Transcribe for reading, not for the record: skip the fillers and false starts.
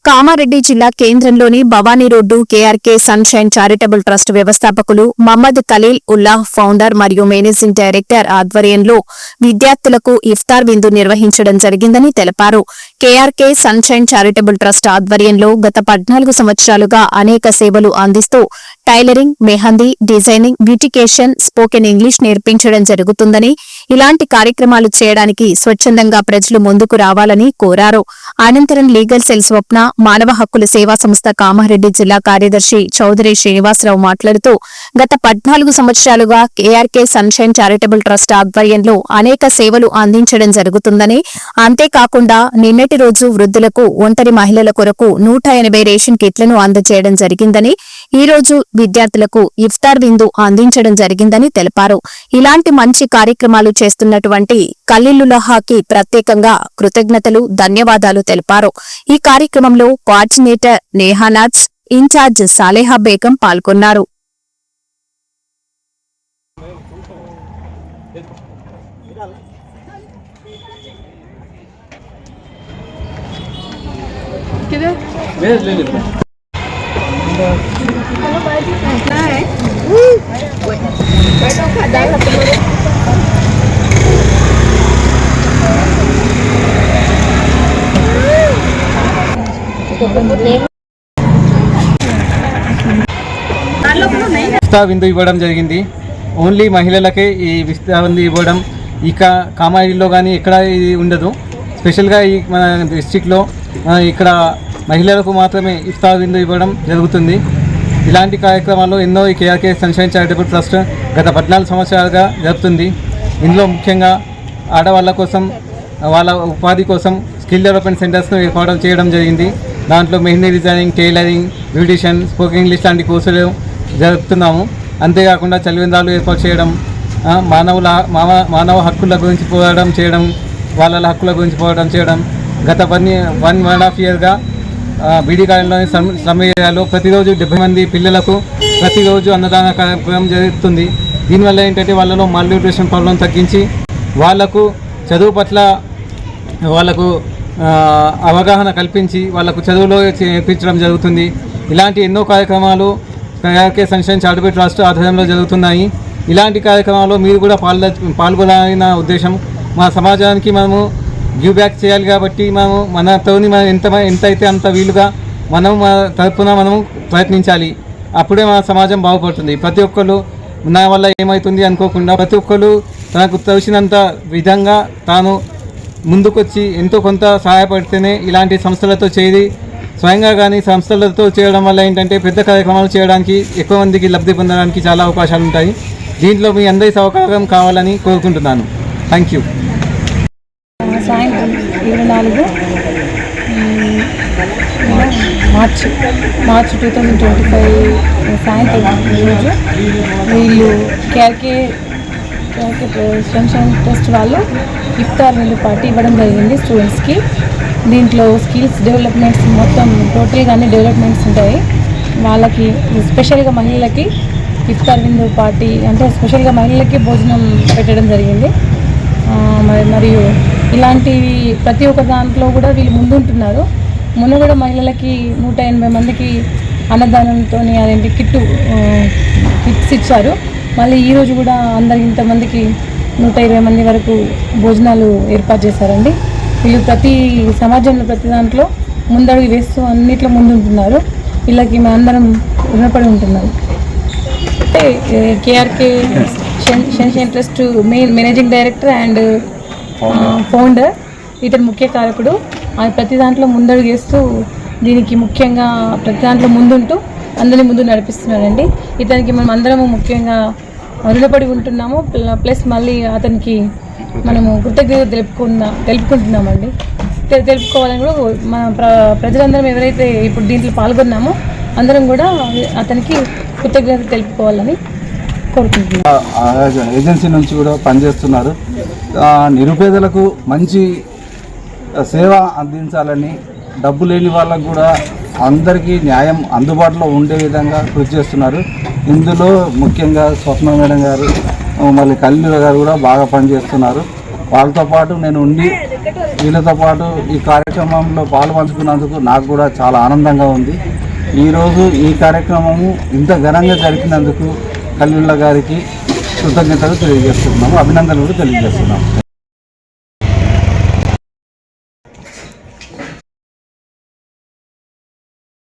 కామారెడ్డి జిల్లా కేంద్రంలోని Bhavani road KRK sunshine charitable trust వ్యవస్థాపకులు మహమ్మద్ ఖలీల్ ఉల్లాహ్ ఫౌండర్ మరియు మేనేజింగ్ డైరెక్టర్ ఆధ్వర్యంలో విద్యార్థులకు ఇఫ్తార్ విందు నిర్వహించడం జరిగిందని తెలిపారు. కేఆర్కే సన్షైన్ చారిటబుల్ ట్రస్ట్ ఆధ్వర్యంలో గత 14 సంవత్సరాలుగా అనేక సేవలు అందిస్తూ tailoring, mehndi, designing, beautification, spoken English నేర్పించడం జరుగుతుందని, ఇలాంటి కార్యక్రమాలు చేయడానికి స్వచ్ఛందంగా ప్రజలు ముందుకు రావాలని కోరారు. అనంతరం లీగల్ సెల్ స్వప్న మానవ హక్కుల సేవా సంస్థ కామారెడ్డి జిల్లా కార్యదర్శి చౌదరి శ్రీనివాసరావు మాట్లాడుతూ గత 14 సంవత్సరాలుగా కేఆర్కే సన్షైన్ చారిటబుల్ ట్రస్ట్ ఆధ్వర్యంలో అనేక సేవలు అందించడం జరుగుతుందని, అంతేకాకుండా నిన్నటి రోజు వృద్ధులకు, ఒంటరి మహిళల కొరకు 180 రేషన్ కిట్లను అందజేయడం జరిగిందని, ఈ రోజు విద్యార్థులకు ఇఫ్తార్ విందు అందించడం జరిగిందని తెలిపారు. ఇలాంటి మంచి కార్యక్రమాలు చేస్తున్నటువంటి ఖలీలుల్లాహ్కి ప్రత్యేకంగా కృతజ్ఞతలు, ధన్యవాదాలు తెలిపారు. ఈ కార్యక్రమంలో కోఆర్డినేటర్ నేహానాజ్, ఇన్ఛార్జ్ సాలేహా బేగం పాల్గొన్నారు. విస్తా విందు ఇవ్వడం జరిగింది. ఓన్లీ మహిళలకే ఈ విస్తా విందు ఇవ్వడం ఇక కామారెడ్డిలో కానీ ఎక్కడ ఇది ఉండదు. స్పెషల్గా ఈ మన డిస్టిక్లో ఇక్కడ మహిళలకు మాత్రమే ఇఫ్తార్ విందు ఇవ్వడం జరుగుతుంది. ఇలాంటి కార్యక్రమాలు ఎన్నో ఈ కేఆర్కే సన్షైన్ చారిటబుల్ ట్రస్ట్ గత 14 సంవత్సరాలుగా జరుపుతుంది. ఇందులో ముఖ్యంగా ఆడవాళ్ళ కోసం, వాళ్ళ ఉపాధి కోసం స్కిల్ డెవలప్మెంట్ సెంటర్స్ను ఏర్పాటు చేయడం జరిగింది. దాంట్లో mehndi designing, tailoring, beautician, spoken English లాంటి కోర్సులు జరుపుతున్నాము. అంతేకాకుండా చలివేంద్రాలు ఏర్పాటు చేయడం, మానవ హక్కుల గురించి పోరాటం చేయడం, వాళ్ళ హక్కుల గురించి పోరాటం చేయడం. గత 1.5 ఇయర్గా బీడీ కాలంలోని సమయాల్లో ప్రతిరోజు 70 మంది పిల్లలకు ప్రతిరోజు అన్నదాన కార్యక్రమం జరుగుతుంది. దీనివల్ల ఏంటంటే వాళ్ళలో మాల్న్యూట్రిషన్ ప్రాబ్లం తగ్గించి వాళ్ళకు చదువు పట్ల వాళ్ళకు అవగాహన కల్పించి వాళ్ళకు చదువులో చేర్పించడం జరుగుతుంది. ఇలాంటి ఎన్నో కార్యక్రమాలు కేఆర్కే సన్షైన్ చారిటబుల్ ట్రస్ట్ ఆధ్వర్యంలో జరుగుతున్నాయి. ఇలాంటి కార్యక్రమాల్లో మీరు కూడా పాల్గొనాలన్న ఉద్దేశం. మా సమాజానికి మనము గివ్ బ్యాక్ చేయాలి కాబట్టి మనతోని ఎంత అయితే అంత వీలుగా మనం తరపున మనము ప్రయత్నించాలి. అప్పుడే మన సమాజం బాగుపడుతుంది. ప్రతి ఒక్కరు నా వల్ల ఏమవుతుంది అనుకోకుండా ప్రతి ఒక్కరు తనకు తెలిసినంత విధంగా తాను ముందుకొచ్చి ఎంతో కొంత సహాయపడితేనే ఇలాంటి సంస్థలతో చేరి స్వయంగా కానీ సంస్థలతో చేయడం వల్ల ఏంటంటే పెద్ద కార్యక్రమాలు చేయడానికి, ఎక్కువ మందికి లబ్ధి పొందడానికి చాలా అవకాశాలు ఉంటాయి. దీంట్లో మీ అందరి సహకారం కావాలని కోరుకుంటున్నాను. Thank you. సాయంత్రం 24 మార్చి 2025 సాయంత్రం రోజు వీళ్ళు కేఆర్కే సన్షైన్ ట్రస్ట్ వాళ్ళు ఇఫ్తార్ విందు పార్టీ ఇవ్వడం జరిగింది స్టూడెంట్స్కి. దీంట్లో స్కిల్స్ డెవలప్మెంట్స్ మొత్తం టోటల్గా అన్ని డెవలప్మెంట్స్ ఉంటాయి. వాళ్ళకి స్పెషల్గా మహిళలకి ఇఫ్తార్ విందు పార్టీ అంటే స్పెషల్గా మహిళలకి భోజనం పెట్టడం జరిగింది. మరియు ఇలాంటివి ప్రతి ఒక్క దాంట్లో కూడా వీళ్ళు ముందుంటున్నారు. మొన్న కూడా మహిళలకి 180 మందికి అన్నదానంతో అదేంటి కిట్స్ ఇచ్చారు. మళ్ళీ ఈరోజు కూడా అందరికి ఇంతమందికి 120 మంది వరకు భోజనాలు ఏర్పాటు చేశారండి. వీళ్ళు ప్రతి సమాజంలో ప్రతి దాంట్లో ముందడుగు వేస్తూ అన్నిట్లో ముందుంటున్నారు. వీళ్ళకి మేము అందరం రుణపడి ఉంటున్నాం. KRK sunshine trust managing director and founder, ఇతను ముఖ్య కారకుడు. ప్రతి దాంట్లో ముందడుగు వేస్తూ దీనికి ముఖ్యంగా ప్రతి దాంట్లో ముందుంటూ అందరినీ ముందు నడిపిస్తున్నాడండి. ఇతనికి మనం అందరము ముఖ్యంగా రుణపడి ఉంటున్నాము. ప్లస్ మళ్ళీ అతనికి మనము కృతజ్ఞత తెలుపుకుంటున్నామండి. తెలుపుకోవాలని కూడా మన ప్రజలందరం ఎవరైతే ఇప్పుడు దీంట్లో పాల్గొన్నామో అందరం కూడా అతనికి కృతజ్ఞత తెలుపుకోవాలని కోరుకుంటున్నాం. ఏజెన్సీ నుంచి కూడా పనిచేస్తున్నారు. నిరుపేదలకు మంచి సేవ అందించాలని, డబ్బు లేని వాళ్ళకు కూడా అందరికీ న్యాయం అందుబాటులో ఉండే విధంగా కృషి చేస్తున్నారు. ఇందులో ముఖ్యంగా స్వప్న మేడం గారు, మళ్ళీ ఖలీల్ గారు కూడా బాగా పనిచేస్తున్నారు. వాళ్ళతో పాటు నేను ఉండి వీళ్ళతో పాటు ఈ కార్యక్రమంలో పాలు పంచుకున్నందుకు నాకు కూడా చాలా ఆనందంగా ఉంది. ఈరోజు ఈ కార్యక్రమము ఇంత ఘనంగా జరిపినందుకు ఖలీలుల్లా గారికి కృతజ్ఞతలు తెలియజేస్తున్నాము, అభినందనలు తెలియజేస్తున్నాము.